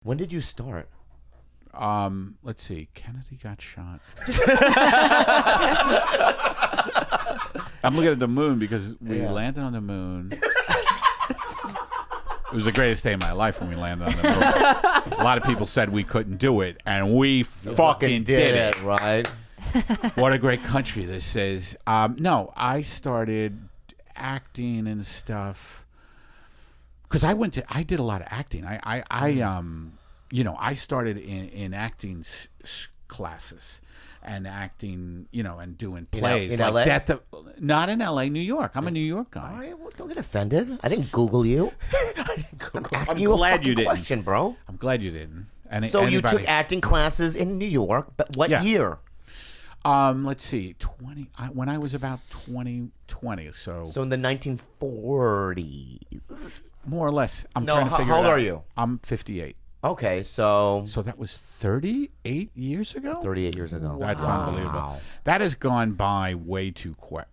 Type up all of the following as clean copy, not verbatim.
When did you start? Let's see. Kennedy got shot. I'm looking at the moon because we landed on the moon. It was the greatest day of my life when we landed on the moon. A lot of people said we couldn't do it, and we fucking did it. Right? What a great country this is. No, I started acting and stuff because I did a lot of acting. I started in acting classes and acting, and doing plays in like LA? that. Not in LA, New York. I'm a New York guy. All right, well, don't get offended. I didn't Google you. I'm asking you glad a fucking you didn't. question, bro. I'm glad you didn't. And So you took acting classes in New York, but what year? Let's see, 20. When I was about 20. So So in the 1940s. more or less. I'm No, trying to figure it out. how old are you? I'm 58. Okay, so So that was 38 years ago? 38 years ago. That's unbelievable. That has gone by way too quick.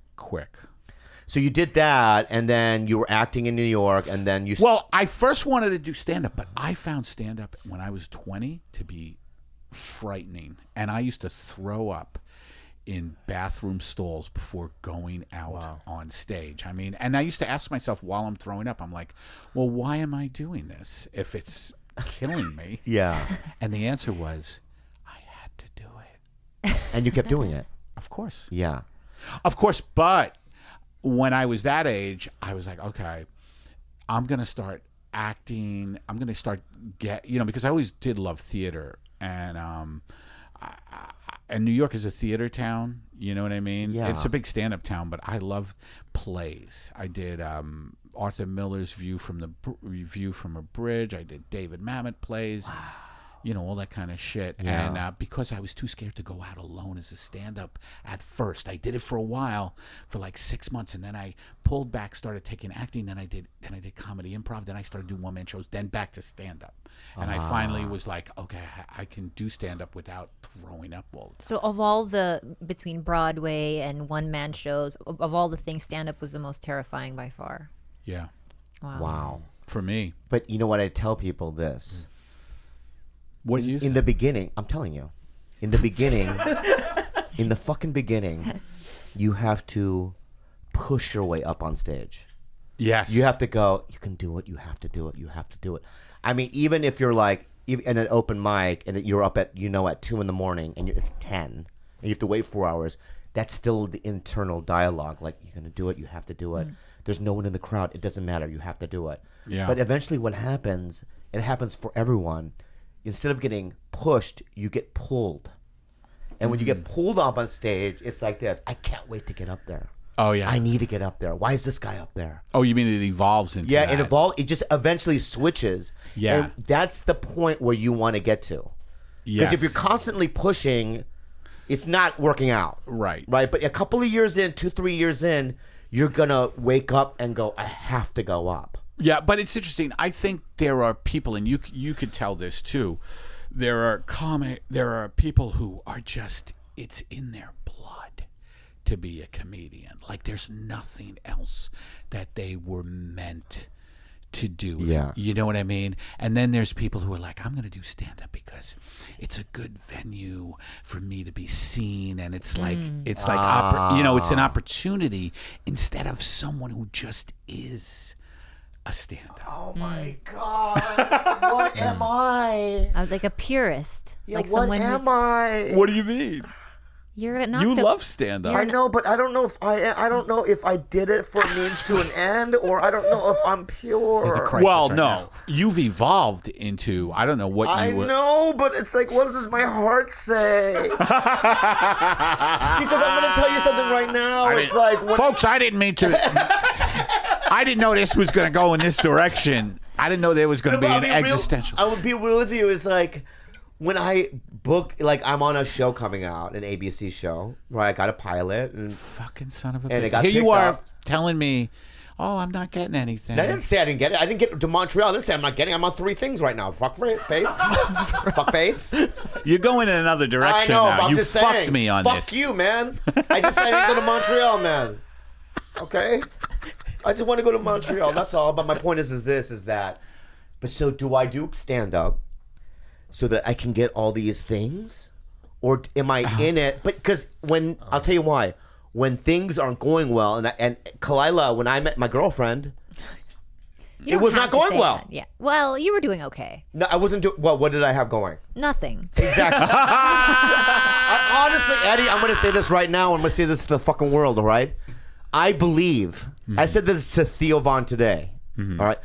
So you did that, and then you were acting in New York, and then you... Well, I first wanted to do stand-up, but I found stand-up when I was 20 to be frightening. And I used to throw up in bathroom stalls before going out on stage. I mean, and I used to ask myself while I'm throwing up, I'm like, well, why am I doing this if it's killing me? Yeah. And the answer was, I had to do it. And you kept doing it. Of course. Yeah. Of course, but when I was that age, I was like, okay, I'm going to start acting. I'm going to start because I always did love theater. And and New York is a theater town, you know what I mean? Yeah. It's a big stand-up town, but I love plays. I did Arthur Miller's View from a Bridge. I did David Mamet plays. Wow. All that kind of shit. Yeah. And because I was too scared to go out alone as a stand-up at first, I did it for a while, for like 6 months, and then I pulled back, started taking acting, then I did comedy improv, then I started doing one-man shows, then back to stand-up. And I finally was like, okay, I can do stand-up without throwing up all the time. So of all between Broadway and one-man shows, of all the things, stand-up was the most terrifying by far. Yeah. Wow. For me. But you know what? I tell people this. What do you In the beginning, I'm telling you, in the beginning, in the fucking beginning, you have to push your way up on stage. Yes. You have to go, you can do it, you have to do it, you have to do it. I mean, even if you're like, in an open mic, and you're up at 2 in the morning, and it's 10, and you have to wait 4 hours, that's still the internal dialogue. Like, you're going to do it, you have to do it. There's no one in the crowd, it doesn't matter, you have to do it. Yeah. But eventually what happens, it happens for everyone. Instead of getting pushed, you get pulled. And when you get pulled up on stage, it's like this. I can't wait to get up there. Oh, yeah. I need to get up there. Why is this guy up there? Oh, you mean it evolves into that? It just eventually switches. Yeah. And that's the point where you want to get to. Yes. Because if you're constantly pushing, it's not working out. Right. Right? But a couple of years in, 2-3 years in, you're going to wake up and go, I have to go up. Yeah, but it's interesting. I think there are people, and you could tell this too. There are people who are just, it's in their blood to be a comedian. Like there's nothing else that they were meant to do. Yeah. You know what I mean? And then there's people who are like, I'm going to do stand-up because it's a good venue for me to be seen, and it's like it's an opportunity instead of someone who just is a stand-up. Oh my God. What am I? I was like a purist. Yeah, like what am I? What do you mean? You're not You love stand-up. I know, but I don't know if I did it for a means to an end, or I don't know if I'm pure. There's a crisis Well, right no, now. you've evolved into, I don't know what I you were. know, but it's like, what does my heart say? Because I'm going to tell you something right now. It's like, Folks, I didn't mean to. I didn't know this was going to go in this direction. I didn't know there was going to be an existential. I would be real with you. It's like when I book, like I'm on a show coming out, an ABC show, where I got a pilot, and Fucking son of a And it bitch. got Here you picked are up. telling me, oh, I'm not getting anything. I didn't say I didn't get it. I didn't get to Montreal. I didn't say I'm not getting it. I'm on 3 things right now. Fuck face. Fuck face. You're going in another direction I know, now. but I'm You just fucked saying. me on Fuck this. you, man. I just said I didn't go to Montreal, man. Okay? I just want to go to Montreal. That's all. But my point is that. But so do I do stand-up? so that I can get all these things, or am I in it? But because I'll tell you why. When things aren't going well, and Khalyla, when I met my girlfriend, You it don't was have not to going say well. that. Yeah. Well, you were doing okay. No, I wasn't doing well. What did I have going? Nothing. Exactly. Honestly, Eddie, I'm going to say this right now. I'm going to say this to the fucking world. All right. I believe. I said this to Theo Von today. All right.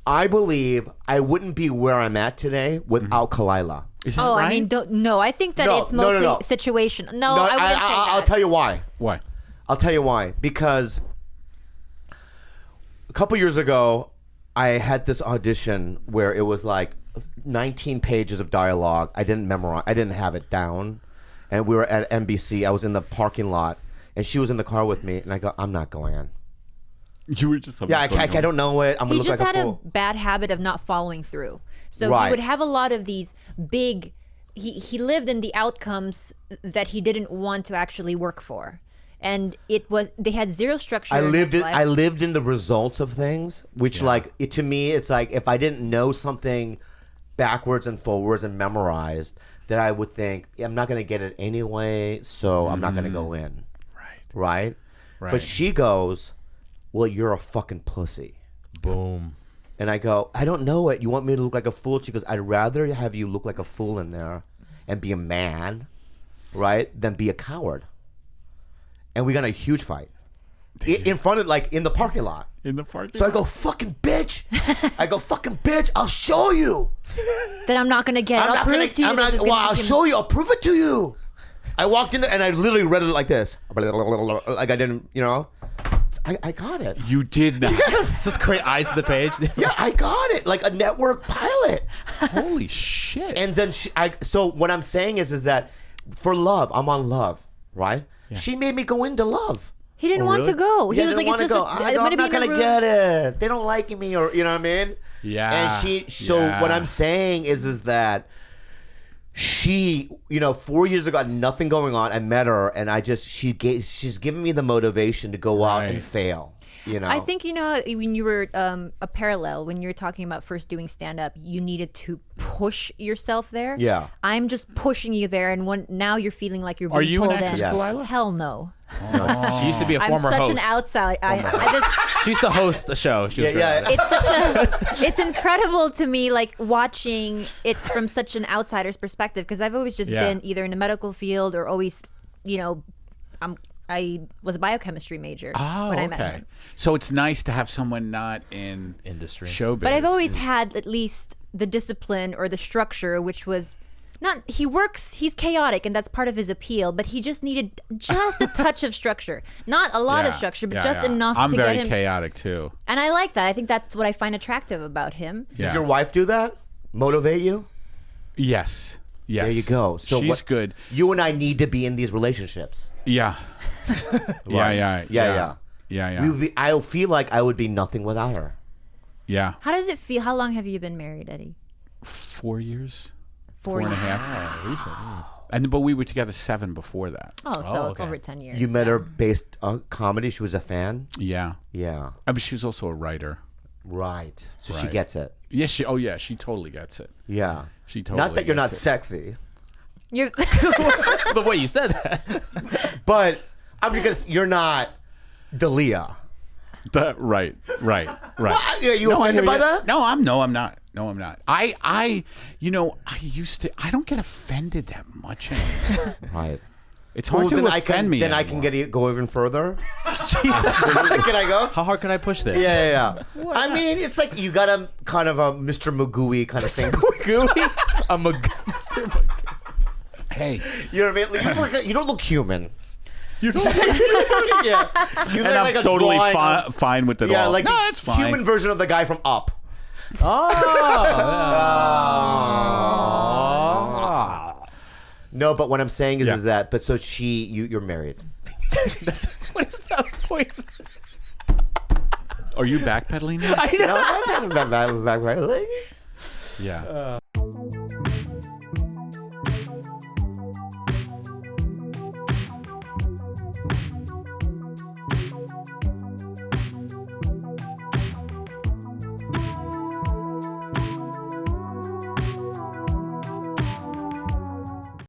I believe I wouldn't be where I'm at today without Khalyla. Is that Oh, right? I mean, no. I think that No, it's no, mostly no. situation. No, No, I wouldn't say that. I'll tell you why. Why? I'll tell you why. Because a couple years ago, I had this audition where it was like 19 pages of dialogue. I didn't memorize. I didn't have it down. And we were at NBC. I was in the parking lot, and she was in the car with me. And I go, I'm not going in. You were just Yeah, I don't know it. I'm He going to look just like a had fool. a bad habit of not following through. So Right. he would have a lot of these big. He lived in the outcomes that he didn't want to actually work for, and they had zero structure. I in lived his in, life. I lived in the results of things, which to me, it's like if I didn't know something backwards and forwards and memorized, that I would think I'm not going to get it anyway, so I'm not going to go in. Right. But she goes, well, you're a fucking pussy. Boom. And I go, I don't know it. You want me to look like a fool? She goes, I'd rather have you look like a fool in there and be a man, right, than be a coward. And we got in a huge fight in front of, like, in the parking lot. In the parking So I go, fucking bitch. I'll show you. that I'm not going to get. I'm I'll not prove gonna. to you. I'm that not. this is Well, gonna I'll make him- show you. I'll prove it to you. I walked in there and I literally read it like this, like I didn't, I got it. You did not. Yes. Just create eyes to the page. Yeah, I got it. Like a network pilot. Holy shit. And then so what I'm saying is that for love, I'm on love, right? She made me go into love. He didn't want to go. He Yeah, was didn't like, it's wanna just. go. I go, I'm not gonna get it. They don't like me, or you know what I mean? Yeah. And so what I'm saying is that she, 4 years ago, had nothing going on. I met her, and she's giving me the motivation to go out and Right. fail. I think when you were a parallel when you were talking about first doing stand up, you needed to push yourself there. Yeah. I'm just pushing you there, and now you're feeling like you're being Are you an pulled actress, in. Khalyla? Hell no. She used to be a I'm former such host. an outside. I just, She used to host a show. She was great at it. it's incredible to me, like watching it from such an outsider's perspective, because I've always just been either in the medical field or always, I was a biochemistry major when I met him. So it's nice to have someone not in Industry. showbiz. But I've always had at least the discipline or the structure, which was not. He's chaotic, and that's part of his appeal. But he just needed just a touch of structure, not a lot of structure, but just enough I'm to very get him. chaotic too. And I like that. I think that's what I find attractive about him. Yeah. Does your wife do that? Motivate you? Yes. Yes. There you go. So she's good. You and I need to be in these relationships. Yeah. Yeah. We would be, I feel like I would be nothing without her. Yeah. How does it feel? How long have you been married, Eddie? 4 years. 4 4 and a years. half. Recent. But we were together 7 before that. Oh, so Oh, it's okay. over 10 years. You met her based on comedy. She was a fan. Yeah. Yeah. But she was also a writer. Right. So she Right. gets it. Yes. She totally gets it. Yeah. She totally. Not that you're not gets it. sexy, You're The way you said that. but because you're not Dalia. Right. Yeah, you I offended hear by you. that? No, I'm not. I used to. I don't get offended that much anymore. Right. It's hard to offend me. Then I can go even further. Can I go? How hard can I push this? Yeah. I mean, it's like you got a kind of a Mr. Magooey kind of thing. Gooey? I'm a Mr. Magoo. Hey, You know what I mean? Like, you don't look human. you don't. Yeah. You look And I'm like a totally drawing of- fine with it Yeah, all. like no, it's fine. human version of the guy from Up. No, but what I'm saying is that. But so you're married. What is that point? Are you backpedaling now? I know. No, I'm back. Yeah.